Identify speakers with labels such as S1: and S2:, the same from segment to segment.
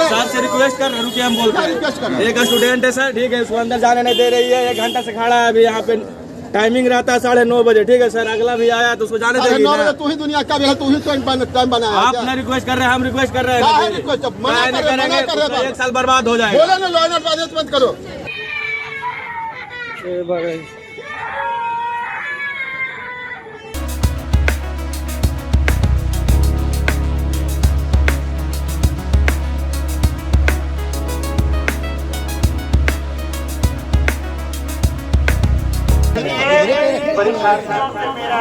S1: Sir से request कर रहे, रुकिए हम बोलते हैं। एक स्टूडेंट है सर, ठीक है, उसको अंदर जाने नहीं दे रही है, 1 घंटा से खड़ा है अभी यहाँ पे। टाइमिंग रहता है 9:30 बजे, ठीक है सर। अगला भी आया तो उसको जाने देगी।
S2: 9 बजे तू ही दुनिया का भी है, तू ही टाइम बनाया।
S1: आप ना रिक्वेस्ट कर रहे हैं, हम रिक्वेस्ट कर रहे हैं। करेंगे 1 साल बर्बाद हो जाएगा।
S2: बोले ना लॉ एंड ऑर्डर बंद करो।
S3: परीक्षार्थियों से मेरा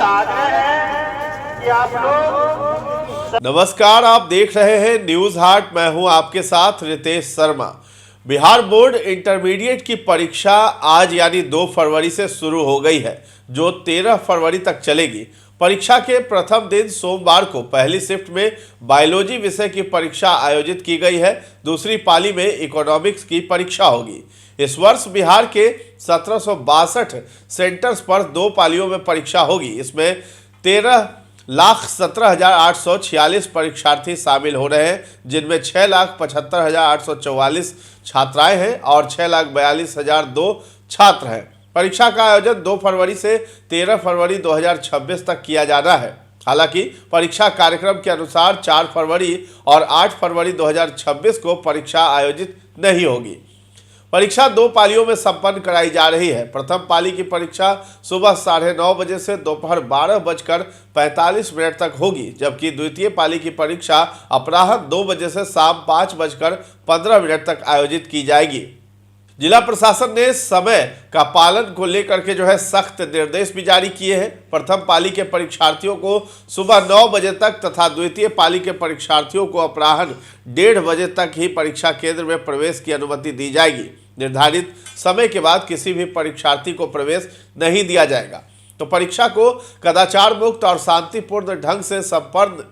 S3: आग्रह है कि आप लोग।
S4: नमस्कार, आप देख रहे हैं न्यूज हाट। मैं हूं आपके साथ रितेश शर्मा। बिहार बोर्ड इंटरमीडिएट की परीक्षा आज यानी 2 फरवरी से शुरू हो गई है, जो 13 फरवरी तक चलेगी। परीक्षा के प्रथम दिन सोमवार को पहली शिफ्ट में बायोलॉजी विषय की परीक्षा आयोजित की गई है। दूसरी पाली में इकोनॉमिक्स की परीक्षा होगी। इस वर्ष बिहार के 1762 सेंटर्स पर 2 पालियों में परीक्षा होगी। इसमें 13,17,846 परीक्षार्थी शामिल हो रहे हैं, जिनमें 6,75,844 छात्राएं हैं और 6,42,002 छात्र हैं। परीक्षा का आयोजन 2 फरवरी से 13 फरवरी 2026 तक किया जाना है। हालांकि परीक्षा कार्यक्रम के अनुसार 4 फरवरी और 8 फरवरी 2026 को परीक्षा आयोजित नहीं होगी। परीक्षा 2 पालियों में संपन्न कराई जा रही है। प्रथम पाली की परीक्षा सुबह 9:30 बजे से दोपहर 12:45 तक होगी, जबकि द्वितीय पाली की परीक्षा अपराह्न 2 बजे से शाम 5:15 तक आयोजित की जाएगी। जिला प्रशासन ने समय का पालन को लेकर के सख्त निर्देश भी जारी किए हैं। प्रथम पाली के परीक्षार्थियों को सुबह 9 बजे तक तथा द्वितीय पाली के परीक्षार्थियों को अपराह्न 1:30 बजे तक ही परीक्षा केंद्र में प्रवेश की अनुमति दी जाएगी। निर्धारित समय के बाद किसी भी परीक्षार्थी को प्रवेश नहीं दिया जाएगा। तो परीक्षा को कदाचार मुक्त और शांतिपूर्ण ढंग से संपन्न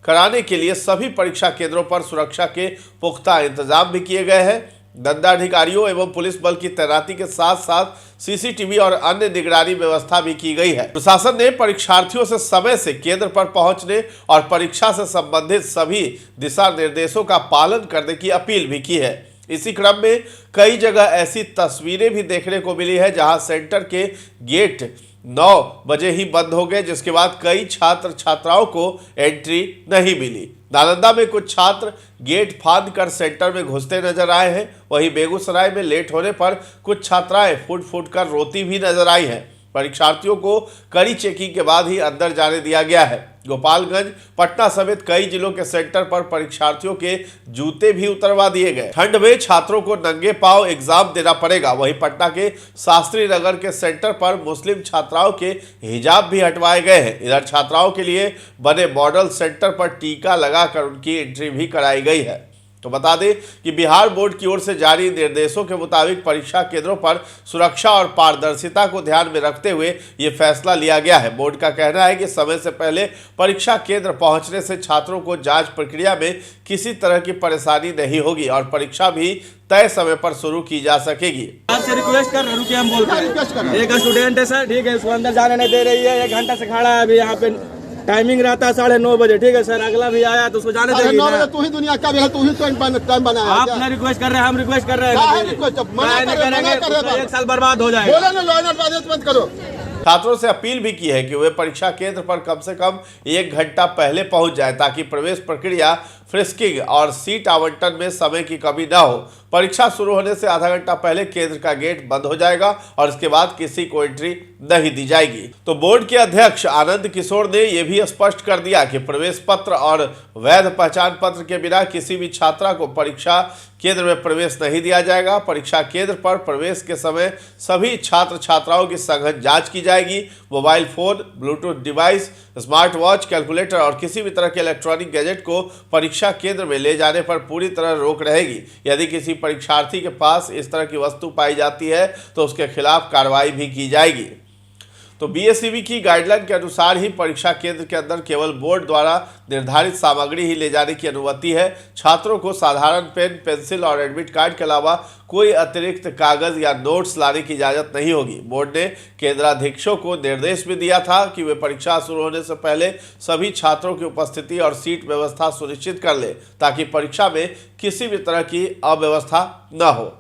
S4: कराने के लिए सभी परीक्षा केंद्रों पर सुरक्षा के पुख्ता इंतजाम भी किए गए हैं। दंडाधिकारियों एवं पुलिस बल की तैनाती के साथ साथ सीसीटीवी और अन्य निगरानी व्यवस्था भी की गई है। प्रशासन ने परीक्षार्थियों से समय से केंद्र पर पहुंचने और परीक्षा से संबंधित सभी दिशा निर्देशों का पालन करने की अपील भी की है। इसी क्रम में कई जगह ऐसी तस्वीरें भी देखने को मिली है जहां सेंटर के गेट 9 बजे ही बंद हो गए, जिसके बाद कई छात्र छात्राओं को एंट्री नहीं मिली। नालंदा में कुछ छात्र गेट फांद कर सेंटर में घुसते नजर आए हैं। वहीं बेगूसराय में लेट होने पर कुछ छात्राएं फूट कर रोती भी नजर आई हैं। परीक्षार्थियों को कड़ी चेकिंग के बाद ही अंदर जाने दिया गया है। गोपालगंज, पटना समेत कई जिलों के सेंटर पर परीक्षार्थियों के जूते भी उतरवा दिए गए। ठंड में छात्रों को नंगे पांव एग्जाम देना पड़ेगा। वहीं पटना के शास्त्री नगर के सेंटर पर मुस्लिम छात्राओं के हिजाब भी हटवाए गए हैं। इधर छात्राओं के लिए बने मॉडल सेंटर पर टीका लगाकर उनकी एंट्री भी कराई गई है। तो बता दें कि बिहार बोर्ड की ओर से जारी निर्देशों के मुताबिक परीक्षा केंद्रों पर सुरक्षा और पारदर्शिता को ध्यान में रखते हुए ये फैसला लिया गया है। बोर्ड का कहना है कि समय से पहले परीक्षा केंद्र पहुंचने से छात्रों को जांच प्रक्रिया में किसी तरह की परेशानी नहीं होगी और परीक्षा भी तय समय पर शुरू की जा सकेगी।
S1: आपसे रिक्वेस्ट कर रहे, रुकिए हम बोलते हैं। एक स्टूडेंट है सर, ठीक है, उसको अंदर जाने नहीं दे रही है, 1 घंटा से खड़ा है अभी यहाँ पे। टाइमिंग रहता है 9:30 बजे, ठीक है सर। अगला भी आया तो उसको जाने देगी।
S2: 9 बजे तू ही दुनिया का भी है, तू ही टाइम बनाया।
S1: आप ना रिक्वेस्ट कर रहे हैं, हम रिक्वेस्ट कर रहे हैं। करेंगे 1 साल बर्बाद हो जाएगा।
S2: बोले ना लॉ एंड ऑर्डर बंद करो।
S4: छात्रों से अपील भी की है कि वे परीक्षा केंद्र पर कम से कम 1 घंटा पहले पहुंच जाए, ताकि प्रवेश प्रक्रिया, फ्रिस्किंग और सीट आवंटन में समय की कमी न हो। परीक्षा शुरू होने से आधा घंटा पहले केंद्र का गेट बंद हो जाएगा और इसके बाद किसी को एंट्री नहीं दी जाएगी। तो बोर्ड के अध्यक्ष आनंद किशोर ने यह भी स्पष्ट कर दिया कि प्रवेश पत्र और वैध पहचान पत्र के बिना किसी भी छात्रा को परीक्षा केंद्र में प्रवेश नहीं दिया जाएगा। परीक्षा केंद्र पर प्रवेश के समय सभी छात्र छात्राओं की सघन जांच की जाएगी। Mobile phone, Bluetooth device, smart watch, calculator और किसी भी तरह के इलेक्ट्रॉनिक गैजेट को परीक्षा केंद्र में ले जाने पर पूरी तरह रोक रहेगी। यदि किसी परीक्षार्थी के पास इस तरह की वस्तु पाई जाती है तो उसके खिलाफ कार्रवाई भी की जाएगी। तो बीएसईबी की गाइडलाइन के अनुसार ही परीक्षा केंद्र के अंदर केवल बोर्ड द्वारा निर्धारित सामग्री ही ले जाने की अनुमति है। छात्रों को साधारण पेन, पेंसिल और एडमिट कार्ड के अलावा कोई अतिरिक्त कागज या नोट्स लाने की इजाजत नहीं होगी। बोर्ड ने केंद्राधीक्षों को निर्देश भी दिया था कि वे परीक्षा शुरू होने से पहले सभी छात्रों की उपस्थिति और सीट व्यवस्था सुनिश्चित कर ले, ताकि परीक्षा में किसी भी तरह की अव्यवस्था न हो।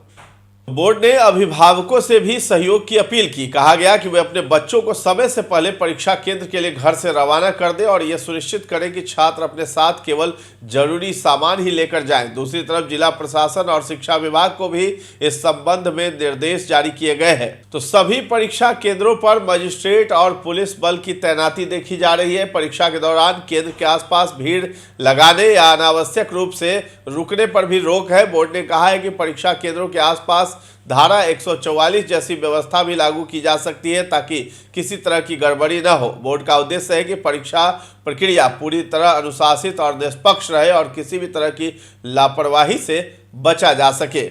S4: बोर्ड ने अभिभावकों से भी सहयोग की अपील की। कहा गया कि वे अपने बच्चों को समय से पहले परीक्षा केंद्र के लिए घर से रवाना कर दें और यह सुनिश्चित करें कि छात्र अपने साथ केवल जरूरी सामान ही लेकर जाएं। दूसरी तरफ जिला प्रशासन और शिक्षा विभाग को भी इस संबंध में निर्देश जारी किए गए हैं। तो सभी परीक्षा केंद्रों पर मजिस्ट्रेट और पुलिस बल की तैनाती देखी जा रही है। परीक्षा के दौरान केंद्र के आसपास भीड़ लगाने या अनावश्यक रूप से रुकने पर भी रोक है। बोर्ड ने कहा है कि परीक्षा केंद्रों के आसपास धारा 144 जैसी व्यवस्था भी लागू की जा सकती है, ताकि किसी तरह की गड़बड़ी न हो। बोर्ड का उद्देश्य है कि परीक्षा प्रक्रिया पूरी तरह अनुशासित और निष्पक्ष रहे और किसी भी तरह की लापरवाही से बचा जा सके।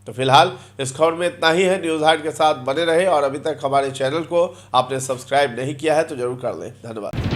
S4: तो फिलहाल इस खबर में इतना ही है। न्यूज़ हाट के साथ बने रहे और अभी तक हमारे चैनल को आपने सब्सक्राइब नहीं किया है तो जरूर कर लें। धन्यवाद।